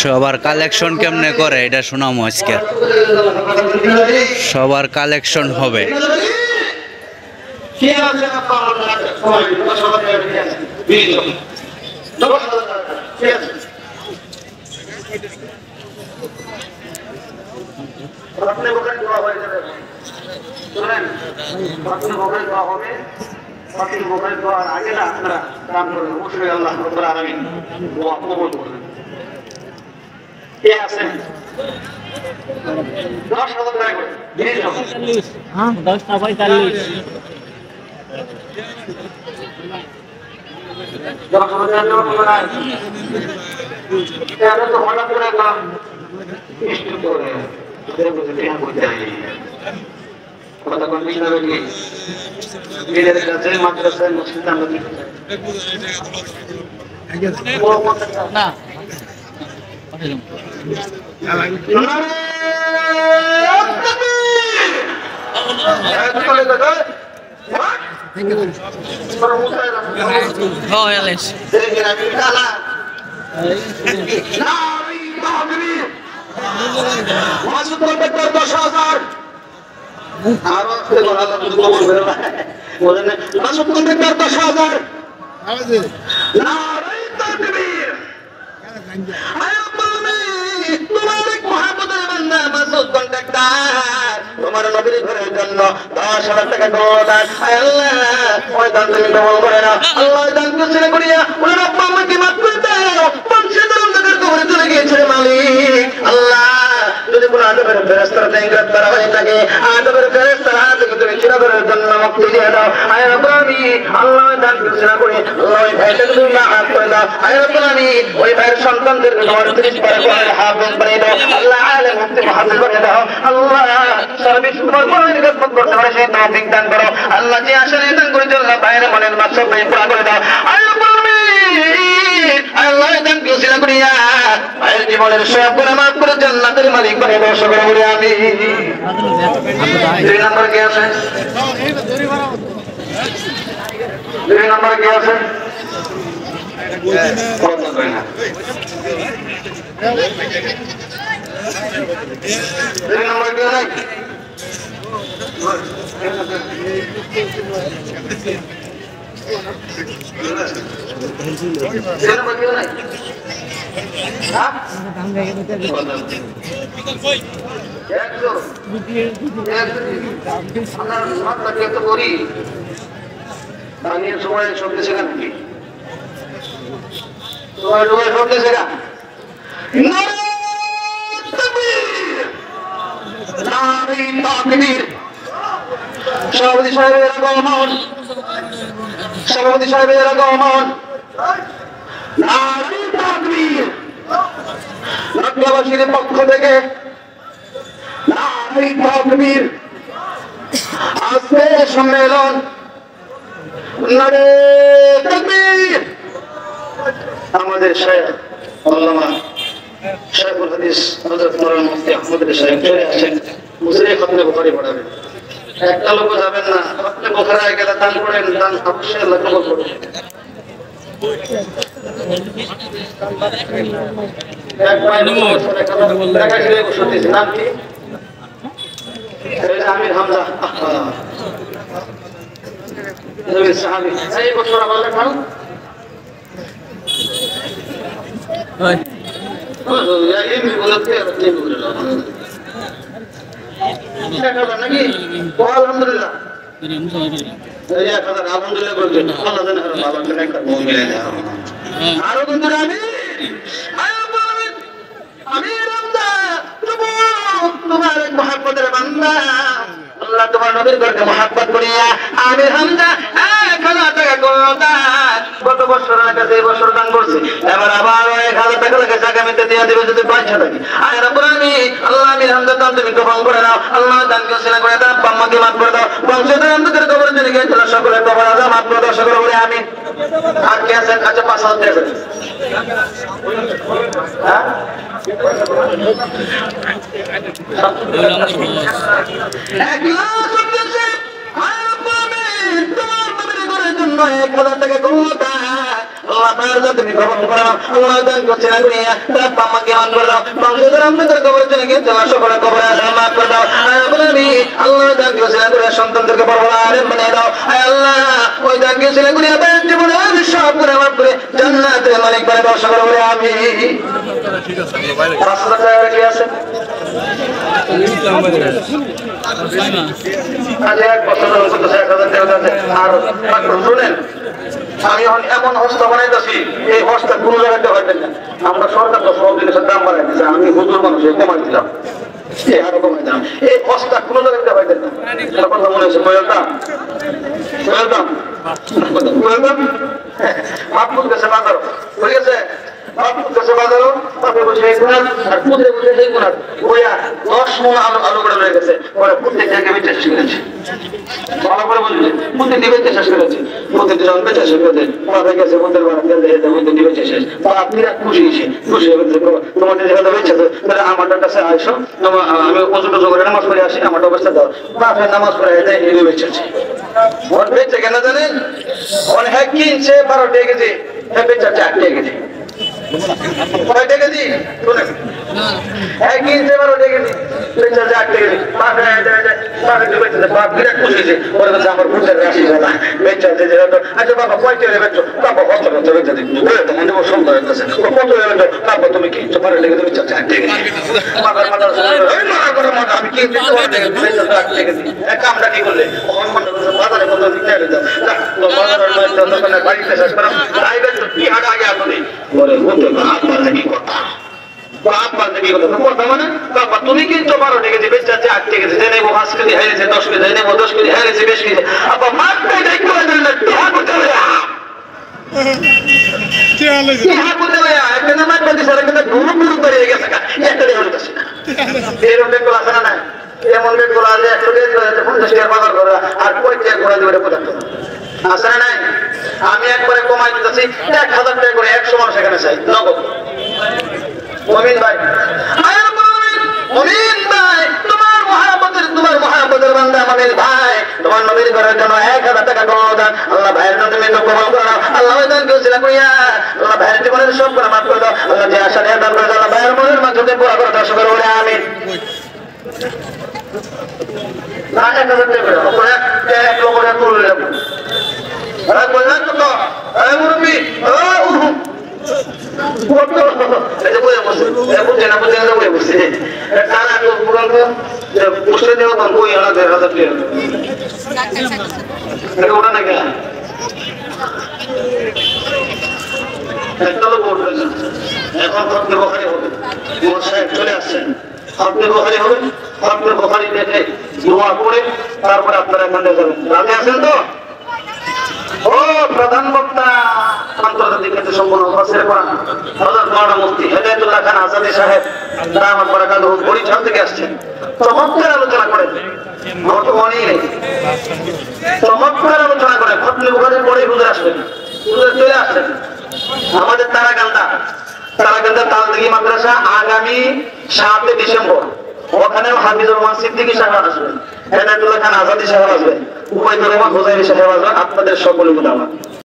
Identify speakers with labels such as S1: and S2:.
S1: সবার কালেকশন কেমনে করে এটা শোনামো আজকে। সবার কালেকশন হবে।
S2: আগে না আপনারা দান করবেন, অবশ্যই আল্লাহ রাব্বুল আলামিন দোয়া কবুল করবেন। কে আছেন? 10,000 টাকা করে জিনিস জমা।
S3: হ্যাঁ 10 টা 45
S2: 10,000 টাকা জমা করবেন। এটা তো হঠাৎ করে দাম একটু করে দেখো যে টাকা কই যায়। কথা কোন বিষয় কি বিলের কাছে মাদ্রাসায় মসজিদে আমরা কি
S3: না হ্যাঁ এলেস
S2: তোমার নবীর ঘরের জন্য 10,000 টাকা দান। আল্লাহ ওই দান তুমি কবুল করে নাও। আল্লাহ দান করে করিয়া ওনার আব্বা আমাকে মাফ করে দাও। বংশধর অন্ধকার কবরে চলে গিয়েছে মালিক। আল্লাহ যদি কোনো আদবের ফেরেশতার দেনগ্রাত করা হয়ে থাকে, আদবের ফেরেশতার হাত থেকে তুমি চিরতরের জন্য মুক্তি দিয়ে দাও। আয় রব্বুল আলামিন আল্লাহ দান ঘোষণা করে আল্লাহ ওই ভাইটাকে তুমি মাফ করে দাও। আয় রব্বুল আলামিন ওই ভাইয়ের সন্তানদেরকে তোমার 30 পারা কোরআনের হাফেজ বানিয়ে দাও। আল্লাহ আলেম মুফতি মুহাদ্দিস বানিয়ে দাও। আল্লাহ সার্ভিস তোমার কোরআনের খেদমত করতে পারে সেই তৌফিক দান করো। আল্লাহ যে আশা দান করেছে আল্লাহ ভাইয়ের মনের মাকসাদ পুরা করে দাও। আয় রব্বুল আলামিন আল্লাহ দান ঘোষণা করিয়া ভাইয়ের জীবনের সব গুনাহ মাফ করে জান্নাতের মালিক বানিয়ে দাও। সকলে বলি আমিন। 2 নম্বর কি আছে? 2 নম্বর কি আছে? কথা কই না। 2 নম্বর কি আছে? 2 নম্বর কি আছে? সময় শুনতেছে নাকি তোমার শুনতেছে না? সভাপতি সাহেবের আগমন, সভাপতি সাহেবের আগমন, নগরবাসীর পক্ষ থেকে আজকে সম্মেলন আমাদের শেখ আল্লামা শেখুল হাদিস হযরত মাওলানা মুফতি আহমদ সাহেব চলে আসেন। মুসরে খতনে বুখারী পড়াবেন। একটা লোক যাবেন না, খতনে বুখারী গেলে দান করেন, দান অবশ্যই আল্লাহ কবুল করবেন। নাম কি? আমির হামজা সাহাবী। এই বছর আমাদের খান আলহামদুলিল্লাহ আরো কিন্তু তোমার মহাব্বতের বান্দা আল্লাহ তোমার নবীর ঘরকে মহাব্বত করিয়া আমির হামজা 1,000 টাকা দান গত বছর কাছে এই বছর দান করছে। এবার আবার 1,000 টাকা লাগে আগামীতে দিয়ে দিবে যদি 500 টাকা। আয় রব্বুল আলামিন আল্লাহ আমির হামজা দান তুমি কবুল করে নাও। আল্লাহ দান ঘোষণা করে দাও। বাম্মাকে মাফ করে দাও। বংশধর অন্ধকার কবরে চলে গিয়েছিল সকলে কবর আযাব মাফ করে দাও। সকলে বলে আমিন। আর কে আছেন? আচ্ছা 5,000 টাকা হ্যাঁ আল্লাহ আপনার যা তুমি কবুল করে নাও আল্লাহ দান করছে না করিয়া তার বাম্মাকে মান করে দাও বংশধর আমাদের কবর চলে গিয়ে তোমার সকলে কবরে আসা মাফ করে দাও আল্লাহ দান করছে না করিয়া সন্তানদেরকে বড় আলেম বানিয়ে দাও আল্লাহ ওই দান করছে না করিয়া জীবনে সব করে মাফ করে জান্নাতের মালিক বানিয়ে দাও সকলে বলে আমিন। 5,000 টাকা কি আছে আজ এক বছর করতেছে 1,000 টাকা আছে আর শুনেন আমি এমন হস্তা বানাইতেছি এই হস্তা কোনো জায়গাতে হইতেন না আমরা সরকার তো সব জিনিসের দাম বাড়াই দিচ্ছে আমি হুজুর মানুষ কমাই দিলাম আরো কমাই দিলাম এই হস্তা কোনো জায়গাতে হইতেন না কথা মনে হচ্ছে বলতাম মাহমুদ গেছে বাজার হয়ে গেছে মাহমুদ গেছে বাজারও তারপরে বসে এই গুণার আর পুঁতে বসে সেই গুণার বইয়া 10 মণ আলু করে রয়ে গেছে পরে প্রত্যেক জায়গায় বেঁচে শেষ করেছে ভালো করে বলবে প্রত্যেক দিকে বেঁচে শেষ করেছে প্রত্যেক দিন বেঁচে শেষ করেছে মাথায় গেছে বুদ্ধের বাড়া গেছে প্রত্যেক দিকে বেঁচে শেষ আপনি খুশি খুশি হবে তোমাদের যেখানে বেঁচে তাহলে আমার কাছে আসো আমি ওজু টজু করে নামাজ পড়ে আসি আমার অবস্থা দাও বাপের নামাজ পড়ে দেয় এই বেঁচেছে ওর বেঁচে কেন জানেন ওর হ্যাঁ কিনছে 12 টাকা কেজি হ্যাঁ বেঁচে 4 টাকা কেজি কয় টাকা কেজি শুনেন হ্যাঁ কিনছে 12 টাকা কেজি বেঁচে 4 টাকা কেজি বাপের বেঁচে বাপ বিরাট খুশি হয়েছে ওর কাছে আমার বুঝে রাশি না বেঁচে আচ্ছা বাবা কয় টাকা বেঁচো বাবা কত কত বেঁচে দিন সুন্দর হচ্ছে কত বেঁচো বাবা তুমি কিনছো 12 টাকা তুমি 4 টাকা কেজি বাবার মাথা আমি কিনতে 4 টাকা কেজি এক কামটা কি করলে বাজারে কত দিতে বাড়িতে শেষ করা কি হাট আগে আসলে বলে হতে আপনার কি কথা তুমি কিন্তু 12 টাকা কেজি বেচে 8 টাকা কেজি জেনে 5 কেজি হারিয়েছে 10 কেজি জেনে 10 কেজি হারিয়েছে 20 কেজি আবার মাঠটাই দেখতে পারেন না টিহা করতে হবে টিহা করতে হবে একটা মাঠ বাঁধি সারা কিন্তু গুরু করে গেছে একটা দিয়ে হচ্ছে এরকম বেগুলো আছে না এমন বেগুলো আছে 150 টাকা বাজার করে আর কয় টাকা করে দেবে পদার্থ আছে না নাই আমি একবারে কমাই দিতেছি 1,000 টাকা করে 100 মানুষ এখানে চাই নগদ মুমিন ভাই মুমিন ভাই তোমার মহাব্বতের বান্দা মুমিন ভাই তোমার নবীর ঘরের জন্য 1,000 টাকা দান আল্লাহ ভাইয়ের জন্য তুমি কবুল করো আল্লাহ দান করেছিল কইয়া আল্লাহ ভাইয়ের জীবনের সব করে মাফ করে দাও আল্লাহ যে আশা নিয়ে দান করে দাও ভাইয়ের মনের মাঝে পুরো করে দাও সকলে বলে আমিন না 1,000 টাকা করে এক লোক করে তুলে দেব আরে বললাম তো আরে মুরব্বি এখন ফতলে বখারি হবে চলে আসছেন ফতলে বখারি হবে ফতলে বখারি দেখে দোয়া করে তারপরে আপনারা এখানে যাবেন রাজি আছেন তো ও প্রধান বক্তা আন্তর্জাতিক ক্ষেত্রে সম্পূর্ণ ফসলের কোরআন হযরত মাওলানা মুফতি হেদায়েতুল্লাহ খান আজাদি সাহেব দামাত বারাকাতুহু বরিশাল থেকে আসছেন চমৎকার আলোচনা করেন বর্তমানে নেই চমৎকার আলোচনা করেন ফতলে বুখারীর পরে হুজুর আসবেন হুজুর চলে আসবেন আমাদের তারাকান্দা তালদিঘি মাদ্রাসা আগামী 7 ডিসেম্বর ওখানেও হাফিজুর রহমান সিদ্দিকী সাহেব আসবেন হেদায়েতুল্লাহ খান আজাদি সাহেব আসবেন উপায়ুর রহমান হুজাইরি সাহেব আসবেন আপনাদের সকলকে দাওয়াত